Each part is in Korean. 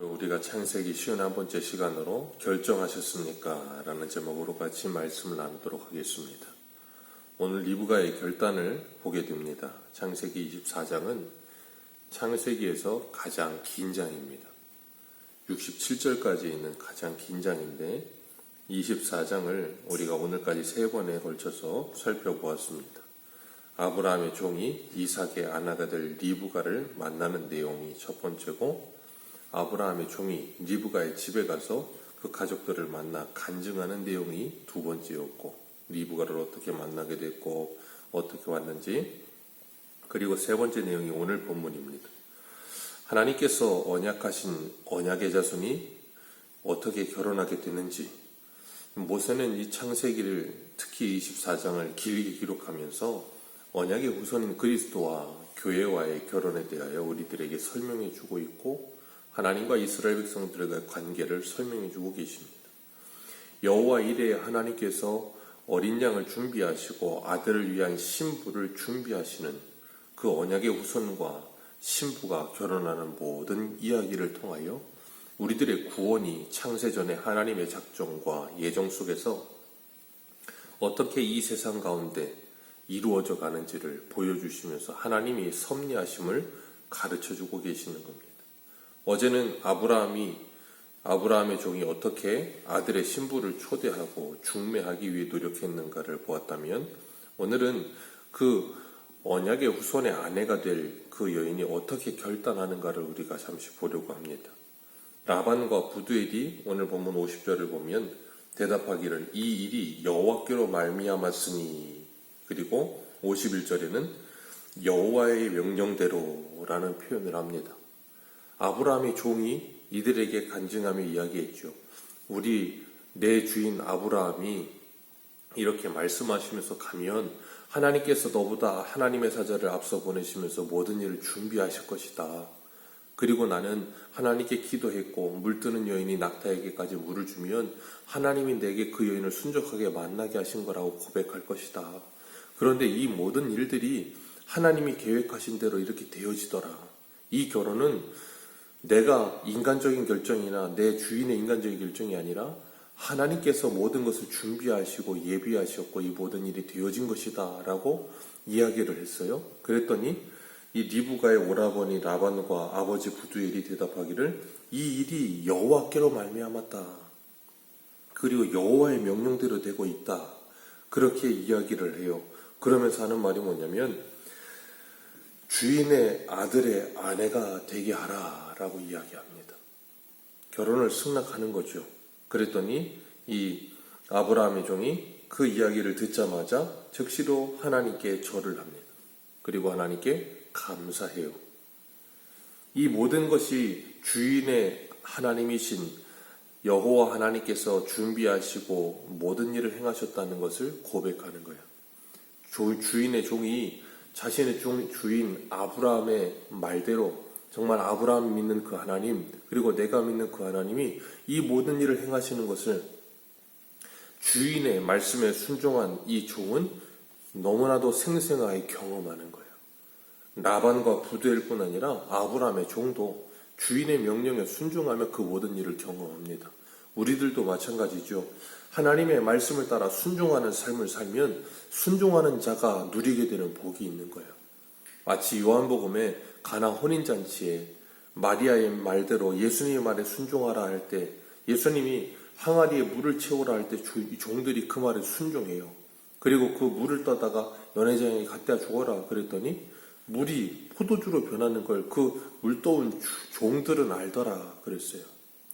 우리가 창세기 51번째 시간으로 결정하셨습니까? 라는 제목으로 같이 말씀을 나누도록 하겠습니다. 오늘 리브가의 결단을 보게 됩니다. 창세기 24장은 창세기에서 가장 긴 장입니다. 67절까지 있는 가장 긴 장인데 24장을 우리가 오늘까지 3번에 걸쳐서 살펴보았습니다. 아브라함의 종이 이삭의 아내가 될 리브가를 만나는 내용이 첫 번째고, 아브라함의 종이 리브가의 집에 가서 그 가족들을 만나 간증하는 내용이 두 번째였고, 리브가를 어떻게 만나게 됐고 어떻게 왔는지, 그리고 세 번째 내용이 오늘 본문입니다. 하나님께서 언약하신 언약의 자손이 어떻게 결혼하게 되는지, 모세는 이 창세기를 특히 24장을 길게 기록하면서 언약의 후손인 그리스도와 교회와의 결혼에 대하여 우리들에게 설명해 주고 있고, 하나님과 이스라엘 백성들과의 관계를 설명해 주고 계십니다. 여호와 이레에 하나님께서 어린 양을 준비하시고 아들을 위한 신부를 준비하시는 그 언약의 후손과 신부가 결혼하는 모든 이야기를 통하여 우리들의 구원이 창세전에 하나님의 작정과 예정 속에서 어떻게 이 세상 가운데 이루어져 가는지를 보여주시면서 하나님이 섭리하심을 가르쳐주고 계시는 겁니다. 어제는 아브라함의 종이 어떻게 아들의 신부를 초대하고 중매하기 위해 노력했는가를 보았다면, 오늘은 그 언약의 후손의 아내가 될 그 여인이 어떻게 결단하는가를 우리가 잠시 보려고 합니다. 라반과 부두엘이 오늘 본문 50절을 보면 대답하기를 이 일이 여호와께로 말미암았으니, 그리고 51절에는 여호와의 명령대로라는 표현을 합니다. 아브라함의 종이 이들에게 간증하며 이야기했죠. 내 주인 아브라함이 이렇게 말씀하시면서 가면 하나님께서 너보다 하나님의 사자를 앞서 보내시면서 모든 일을 준비하실 것이다. 그리고 나는 하나님께 기도했고 물뜨는 여인이 낙타에게까지 물을 주면 하나님이 내게 그 여인을 순종하게 만나게 하신 거라고 고백할 것이다. 그런데 이 모든 일들이 하나님이 계획하신 대로 이렇게 되어지더라. 이 결혼은 내가 인간적인 결정이나 내 주인의 인간적인 결정이 아니라 하나님께서 모든 것을 준비하시고 예비하셨고 이 모든 일이 되어진 것이다 라고 이야기를 했어요. 그랬더니 이 리브가의 오라버니 라반과 아버지 부두엘이 대답하기를 이 일이 여호와께로 말미암았다. 그리고 여호와의 명령대로 되고 있다. 그렇게 이야기를 해요. 그러면서 하는 말이 뭐냐면 주인의 아들의 아내가 되게 하라 라고 이야기합니다. 결혼을 승낙하는 거죠. 그랬더니 이 아브라함의 종이 그 이야기를 듣자마자 즉시로 하나님께 절을 합니다. 그리고 하나님께 감사해요. 이 모든 것이 주인의 하나님이신 여호와 하나님께서 준비하시고 모든 일을 행하셨다는 것을 고백하는 거예요. 주인의 종이 자신의 주인 아브라함의 말대로 정말 아브라함이 믿는 그 하나님, 그리고 내가 믿는 그 하나님이 이 모든 일을 행하시는 것을 주인의 말씀에 순종한 이 종은 너무나도 생생하게 경험하는 거예요. 라반과 부두엘뿐 아니라 아브라함의 종도 주인의 명령에 순종하며 그 모든 일을 경험합니다. 우리들도 마찬가지죠. 하나님의 말씀을 따라 순종하는 삶을 살면 순종하는 자가 누리게 되는 복이 있는 거예요. 마치 요한복음에 가나 혼인잔치에 마리아의 말대로 예수님의 말에 순종하라 할 때 예수님이 항아리에 물을 채우라 할 때 종들이 그 말에 순종해요. 그리고 그 물을 떠다가 연회장에 갖다 주어라 그랬더니 물이 포도주로 변하는 걸 그 물 떠온 종들은 알더라 그랬어요.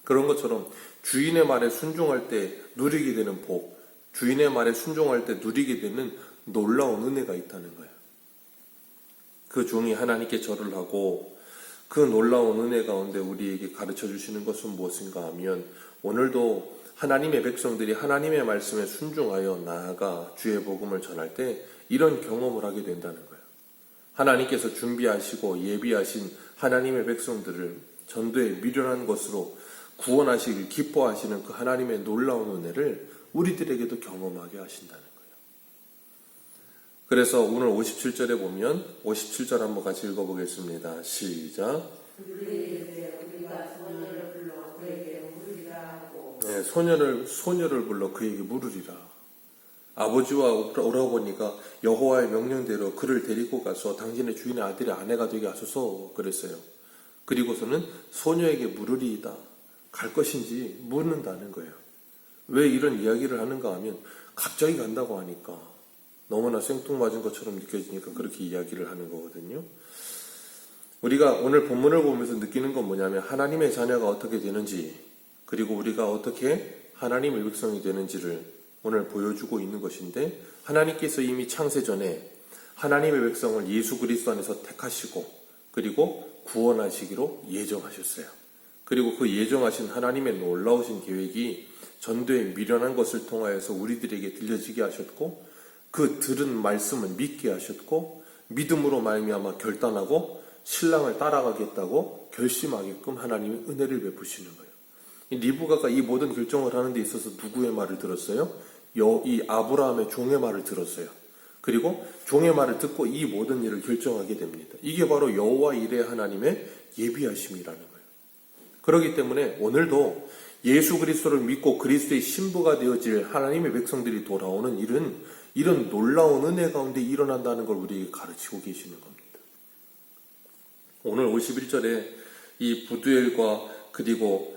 그런 것처럼 주인의 말에 순종할 때 누리게 되는 복, 주인의 말에 순종할 때 누리게 되는 놀라운 은혜가 있다는 거예요. 그 종이 하나님께 절을 하고 그 놀라운 은혜 가운데 우리에게 가르쳐 주시는 것은 무엇인가 하면, 오늘도 하나님의 백성들이 하나님의 말씀에 순종하여 나아가 주의 복음을 전할 때 이런 경험을 하게 된다는 거예요. 하나님께서 준비하시고 예비하신 하나님의 백성들을 전도에 미련한 것으로 구원하시길 기뻐하시는 그 하나님의 놀라운 은혜를 우리들에게도 경험하게 하신다는 거예요. 그래서 오늘 57절에 보면 57절 한번 같이 읽어보겠습니다. 시작. 우리가 소녀를 불러 그에게 물으리라. 아버지와 오라버니가 여호와의 명령대로 그를 데리고 가서 당신의 주인의 아들의 아내가 되게 하소서 그랬어요. 그리고서는 소녀에게 물으리이다. 갈 것인지 묻는다는 거예요. 왜 이런 이야기를 하는가 하면 갑자기 간다고 하니까 너무나 생뚱맞은 것처럼 느껴지니까 그렇게 이야기를 하는 거거든요. 우리가 오늘 본문을 보면서 느끼는 건 뭐냐면 하나님의 자녀가 어떻게 되는지, 그리고 우리가 어떻게 하나님의 백성이 되는지를 오늘 보여주고 있는 것인데, 하나님께서 이미 창세 전에 하나님의 백성을 예수 그리스도 안에서 택하시고 그리고 구원하시기로 예정하셨어요. 그리고 그 예정하신 하나님의 놀라우신 계획이 전도에 미련한 것을 통하여서 우리들에게 들려지게 하셨고, 그 들은 말씀을 믿게 하셨고, 믿음으로 말미암아 결단하고 신랑을 따라가겠다고 결심하게끔 하나님이 은혜를 베푸시는 거예요. 리브가가 이 모든 결정을 하는 데 있어서 누구의 말을 들었어요? 이 아브라함의 종의 말을 들었어요. 그리고 종의 말을 듣고 이 모든 일을 결정하게 됩니다. 이게 바로 여호와 이레 하나님의 예비하심이라는 거예요. 그렇기 때문에 오늘도 예수 그리스도를 믿고 그리스도의 신부가 되어질 하나님의 백성들이 돌아오는 일은 이런 놀라운 은혜 가운데 일어난다는 걸 우리에게 가르치고 계시는 겁니다. 오늘 51절에 이 부두엘과 그리고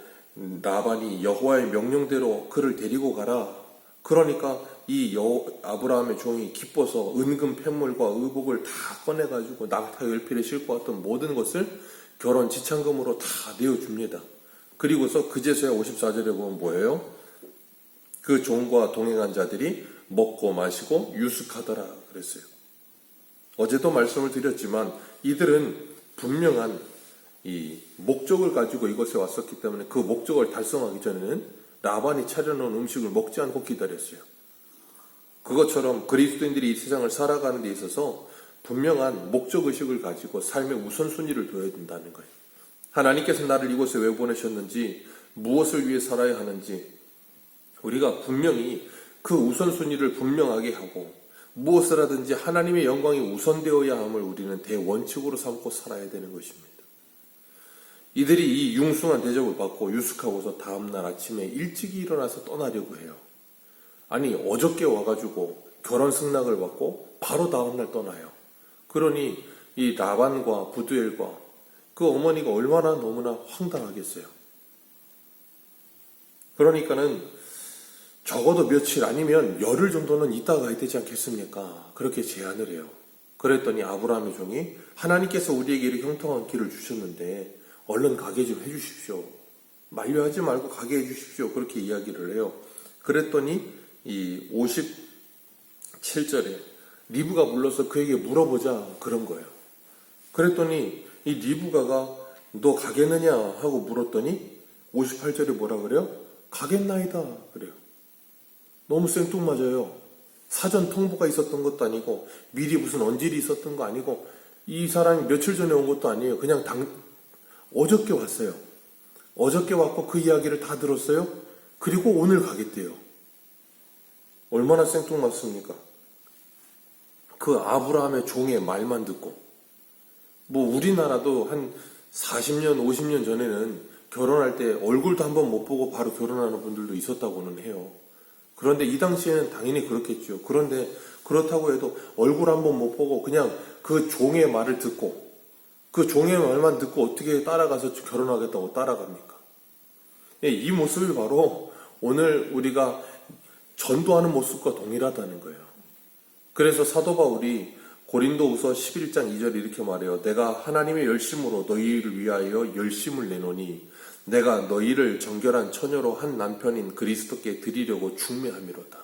라반이 여호와의 명령대로 그를 데리고 가라. 그러니까 이 아브라함의 종이 기뻐서 은금 팻물과 의복을 다 꺼내가지고 낙타 열필에 싣고 왔던 모든 것을 결혼 지참금으로 다 내어줍니다. 그리고서 그제서야 54절에 보면 뭐예요? 그 종과 동행한 자들이 먹고 마시고 유숙하더라 그랬어요. 어제도 말씀을 드렸지만 이들은 분명한 이 목적을 가지고 이곳에 왔었기 때문에 그 목적을 달성하기 전에는 라반이 차려놓은 음식을 먹지 않고 기다렸어요. 그것처럼 그리스도인들이 이 세상을 살아가는 데 있어서 분명한 목적의식을 가지고 삶의 우선순위를 둬야 된다는 거예요. 하나님께서 나를 이곳에 왜 보내셨는지, 무엇을 위해 살아야 하는지 우리가 분명히 그 우선순위를 분명하게 하고 무엇을 하든지 하나님의 영광이 우선되어야 함을 우리는 대원칙으로 삼고 살아야 되는 것입니다. 이들이 이 융숭한 대접을 받고 유숙하고서 다음날 아침에 일찍이 일어나서 떠나려고 해요. 아니 어저께 와가지고 결혼 승낙을 받고 바로 다음날 떠나요. 그러니 이 라반과 부두엘과 그 어머니가 얼마나 너무나 황당하겠어요. 그러니까는 적어도 며칠 아니면 열흘 정도는 있다 가야 되지 않겠습니까? 그렇게 제안을 해요. 그랬더니 아브라함의 종이 하나님께서 우리에게 이렇게 형통한 길을 주셨는데 얼른 가게 좀 해주십시오. 만류하지 말고 가게 해주십시오. 그렇게 이야기를 해요. 그랬더니 이 57절에 리브가 불러서 그에게 물어보자 그런 거예요. 그랬더니 이 리브가가 너 가겠느냐 하고 물었더니 58절에 뭐라 그래요? 가겠나이다 그래요. 너무 생뚱맞아요. 사전 통보가 있었던 것도 아니고 미리 무슨 언질이 있었던 거 아니고 이 사람이 며칠 전에 온 것도 아니에요. 그냥 어저께 왔어요. 어저께 왔고 그 이야기를 다 들었어요. 그리고 오늘 가겠대요. 얼마나 생뚱맞습니까? 그 아브라함의 종의 말만 듣고 뭐 우리나라도 한 40년 50년 전에는 결혼할 때 얼굴도 한번 못 보고 바로 결혼하는 분들도 있었다고는 해요. 그런데 이 당시에는 당연히 그렇겠죠. 그런데 그렇다고 해도 얼굴 한번 못 보고 그냥 그 종의 말을 듣고 그 종의 말만 듣고 어떻게 따라가서 결혼하겠다고 따라갑니까? 이 모습이 바로 오늘 우리가 전도하는 모습과 동일하다는 거예요. 그래서 사도 바울이 고린도후서 11장 2절 이렇게 말해요. 내가 하나님의 열심으로 너희를 위하여 열심을 내노니 내가 너희를 정결한 처녀로 한 남편인 그리스도께 드리려고 중매함이로다.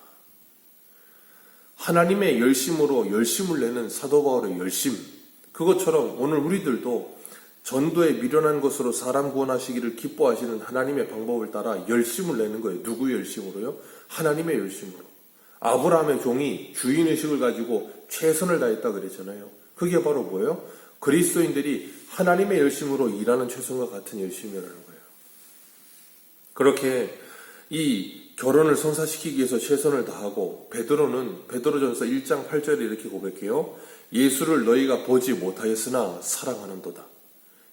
하나님의 열심으로 열심을 내는 사도 바울의 열심, 그것처럼 오늘 우리들도 전도에 미련한 것으로 사람 구원하시기를 기뻐하시는 하나님의 방법을 따라 열심을 내는 거예요. 누구의 열심으로요? 하나님의 열심으로. 아브라함의 종이 주인의식을 가지고 최선을 다했다 그랬잖아요. 그게 바로 뭐예요? 그리스도인들이 하나님의 열심으로 일하는 최선과 같은 열심이라는 거예요. 그렇게 이 결혼을 성사시키기 위해서 최선을 다하고 베드로전서 1장 8절에 이렇게 고백해요. 예수를 너희가 보지 못하였으나 사랑하는도다.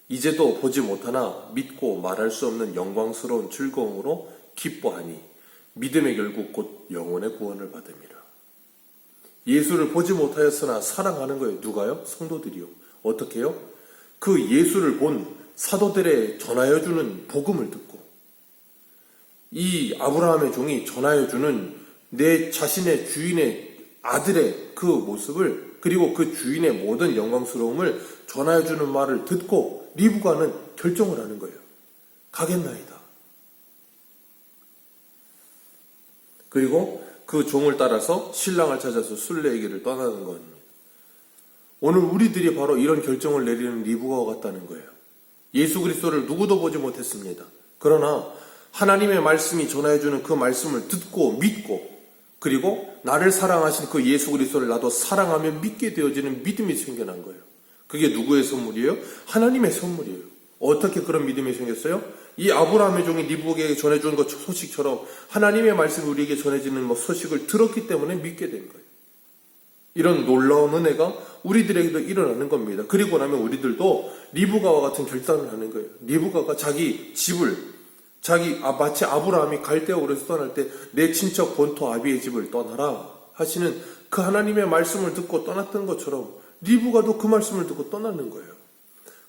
이제도 보지 못하나 믿고 말할 수 없는 영광스러운 즐거움으로 기뻐하니 믿음의 결국 곧 영혼의 구원을 받음이라. 예수를 보지 못하였으나 사랑하는 거예요. 누가요? 성도들이요. 어떻게 해요? 그 예수를 본 사도들의 전하여주는 복음을 듣고 이 아브라함의 종이 전하여주는 내 자신의 주인의 아들의 그 모습을 그리고 그 주인의 모든 영광스러움을 전하여주는 말을 듣고 리브가는 결정을 하는 거예요. 가겠나이다. 그리고 그 종을 따라서 신랑을 찾아서 순례에게를 떠나는 겁니다. 오늘 우리들이 바로 이런 결정을 내리는 리브가와 같다는 거예요. 예수 그리스도를 누구도 보지 못했습니다. 그러나 하나님의 말씀이 전해주는 그 말씀을 듣고 믿고 그리고 나를 사랑하신 그 예수 그리스도를 나도 사랑하며 믿게 되어지는 믿음이 생겨난 거예요. 그게 누구의 선물이에요? 하나님의 선물이에요. 어떻게 그런 믿음이 생겼어요? 이 아브라함의 종이 리브가에게 전해주는 것 소식처럼 하나님의 말씀이 우리에게 전해지는 소식을 들었기 때문에 믿게 된 거예요. 이런 놀라운 은혜가 우리들에게도 일어나는 겁니다. 그리고 나면 우리들도 리브가와 같은 결단을 하는 거예요. 리브가가 자기 집을 마치 아브라함이 갈대아우르에서 떠날 때 내 친척 본토 아비의 집을 떠나라 하시는 그 하나님의 말씀을 듣고 떠났던 것처럼 리브가도 그 말씀을 듣고 떠나는 거예요.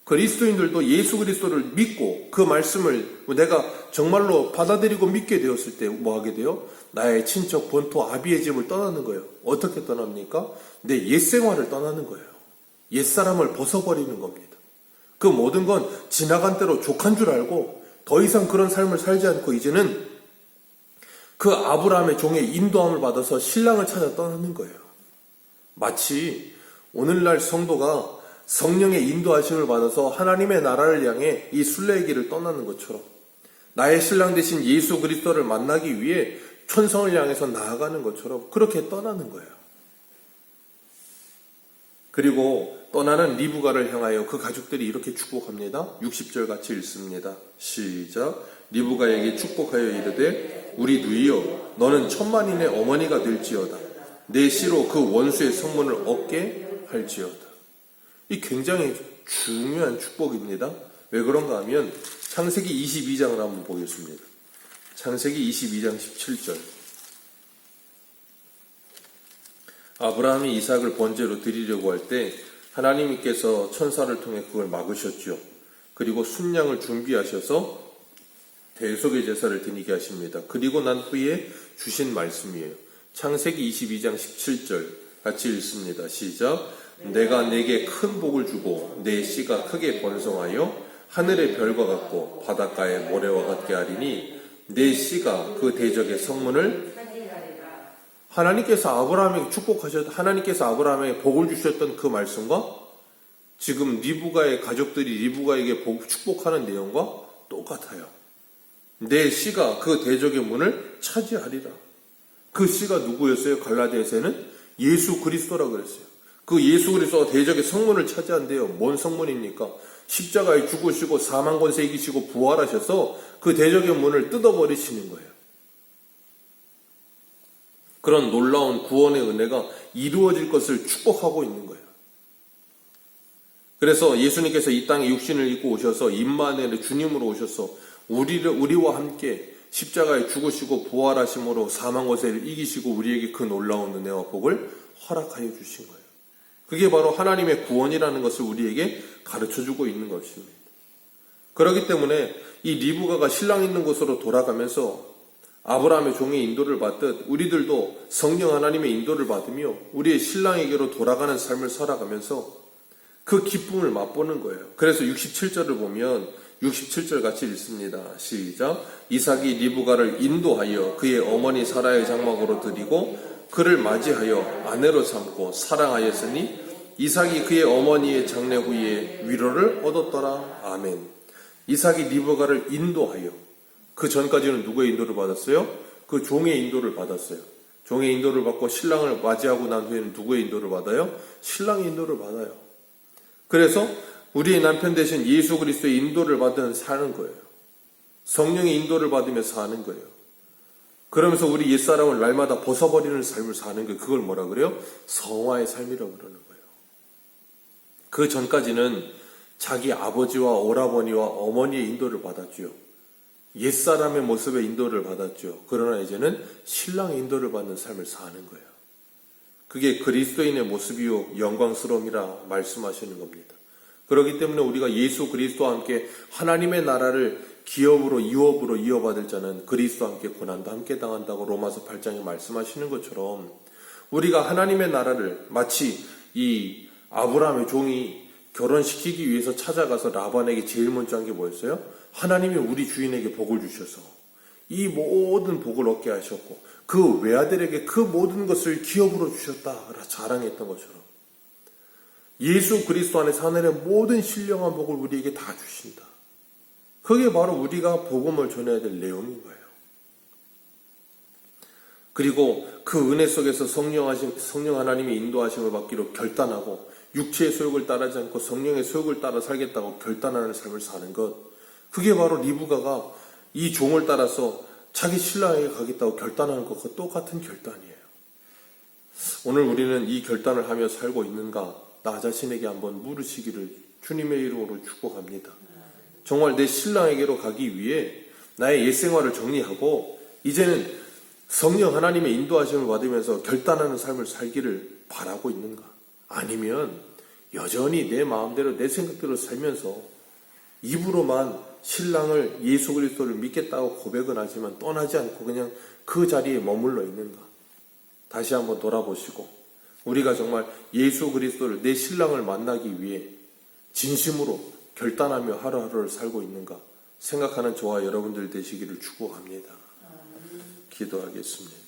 그리스도인들도 예수 그리스도를 믿고 그 말씀을 내가 정말로 받아들이고 믿게 되었을 때 뭐 하게 돼요? 나의 친척 본토 아비의 집을 떠나는 거예요. 어떻게 떠납니까? 내 옛생활을 떠나는 거예요. 옛사람을 벗어버리는 겁니다. 그 모든 건 지나간 대로 족한 줄 알고 더 이상 그런 삶을 살지 않고 이제는 그 아브라함의 종의 인도함을 받아서 신랑을 찾아 떠나는 거예요. 마치 오늘날 성도가 성령의 인도하심을 받아서 하나님의 나라를 향해 이 순례의 길을 떠나는 것처럼 나의 신랑 되신 예수 그리스도를 만나기 위해 천성을 향해서 나아가는 것처럼 그렇게 떠나는 거예요. 그리고 떠나는 리브가를 향하여 그 가족들이 이렇게 축복합니다. 60절 같이 읽습니다. 시작. 리브가에게 축복하여 이르되 우리 누이여 너는 천만인의 어머니가 될지어다. 내 씨로 그 원수의 성문을 얻게 할지어다. 이 굉장히 중요한 축복입니다. 왜 그런가 하면 창세기 22장을 한번 보겠습니다. 창세기 22장 17절. 아브라함이 이삭을 번제로 드리려고 할 때 하나님께서 천사를 통해 그걸 막으셨죠. 그리고 순양을 준비하셔서 대속의 제사를 드리게 하십니다. 그리고 난 후에 주신 말씀이에요. 창세기 22장 17절 같이 읽습니다. 시작. 내가 내게 큰 복을 주고 내 씨가 크게 번성하여 하늘의 별과 같고 바닷가의 모래와 같게 하리니 내 씨가 그 대적의 성문을 하나님께서 아브라함에게 하나님께서 아브라함에게 복을 주셨던 그 말씀과 지금 리브가의 가족들이 리브가에게 축복하는 내용과 똑같아요. 내 씨가 그 대적의 문을 차지하리라. 그 씨가 누구였어요? 갈라디아서에는 예수 그리스도라고 그랬어요. 그 예수 그리스도가 대적의 성문을 차지한대요. 뭔 성문입니까? 십자가에 죽으시고 사망 권세 이기시고 부활하셔서 그 대적의 문을 뜯어버리시는 거예요. 그런 놀라운 구원의 은혜가 이루어질 것을 축복하고 있는 거예요. 그래서 예수님께서 이 땅에 육신을 입고 오셔서 임마누엘의 주님으로 오셔서 우리와 함께 십자가에 죽으시고 부활하심으로 사망 권세를 이기시고 우리에게 그 놀라운 은혜와 복을 허락하여 주신 거예요. 그게 바로 하나님의 구원이라는 것을 우리에게 가르쳐주고 있는 것입니다. 그렇기 때문에 이 리브가가 신랑 있는 곳으로 돌아가면서 아브라함의 종의 인도를 받듯 우리들도 성령 하나님의 인도를 받으며 우리의 신랑에게로 돌아가는 삶을 살아가면서 그 기쁨을 맛보는 거예요. 그래서 67절을 보면 67절 같이 읽습니다. 시작. 이삭이 리브가를 인도하여 그의 어머니 사라의 장막으로 드리고 그를 맞이하여 아내로 삼고 사랑하였으니 이삭이 그의 어머니의 장례 후에 위로를 얻었더라. 아멘. 이삭이 리브가를 인도하여 그 전까지는 누구의 인도를 받았어요? 그 종의 인도를 받았어요. 종의 인도를 받고 신랑을 맞이하고 난 후에는 누구의 인도를 받아요? 신랑의 인도를 받아요. 그래서 우리의 남편 대신 예수 그리스도의 인도를 받으며 사는 거예요. 성령의 인도를 받으며 사는 거예요. 그러면서 우리 옛사람을 날마다 벗어버리는 삶을 사는 거예요. 그걸 뭐라 그래요? 성화의 삶이라고 그러는 거예요. 그 전까지는 자기 아버지와 오라버니와 어머니의 인도를 받았죠. 옛사람의 모습의 인도를 받았죠. 그러나 이제는 신랑의 인도를 받는 삶을 사는 거예요. 그게 그리스도인의 모습이요 영광스러움이라 말씀하시는 겁니다. 그렇기 때문에 우리가 예수 그리스도와 함께 하나님의 나라를 기업으로 유업으로 이어받을 자는 그리스도와 함께 고난도 함께 당한다고 로마서 8장에 말씀하시는 것처럼 우리가 하나님의 나라를 마치 이 아브라함의 종이 결혼시키기 위해서 찾아가서 라반에게 제일 먼저 한 게 뭐였어요? 하나님이 우리 주인에게 복을 주셔서 이 모든 복을 얻게 하셨고 그 외아들에게 그 모든 것을 기업으로 주셨다 자랑했던 것처럼 예수 그리스도 안에서 하늘의 모든 신령한 복을 우리에게 다 주신다. 그게 바로 우리가 복음을 전해야 될 내용인 거예요. 그리고 그 은혜 속에서 성령 하나님의 인도하심을 받기로 결단하고 육체의 소욕을 따르지 않고 성령의 소욕을 따라 살겠다고 결단하는 삶을 사는 것, 그게 바로 리브가가 이 종을 따라서 자기 신랑에게 가겠다고 결단하는 것과 똑같은 결단이에요. 오늘 우리는 이 결단을 하며 살고 있는가 나 자신에게 한번 물으시기를 주님의 이름으로 축복합니다. 정말 내 신랑에게로 가기 위해 나의 옛생활을 정리하고 이제는 성령 하나님의 인도하심을 받으면서 결단하는 삶을 살기를 바라고 있는가? 아니면 여전히 내 마음대로 내 생각대로 살면서 입으로만 신랑을 예수 그리스도를 믿겠다고 고백은 하지만 떠나지 않고 그냥 그 자리에 머물러 있는가? 다시 한번 돌아보시고 우리가 정말 예수 그리스도를 내 신랑을 만나기 위해 진심으로 결단하며 하루하루를 살고 있는가 생각하는 저와 여러분들 되시기를 축복합니다. 기도하겠습니다.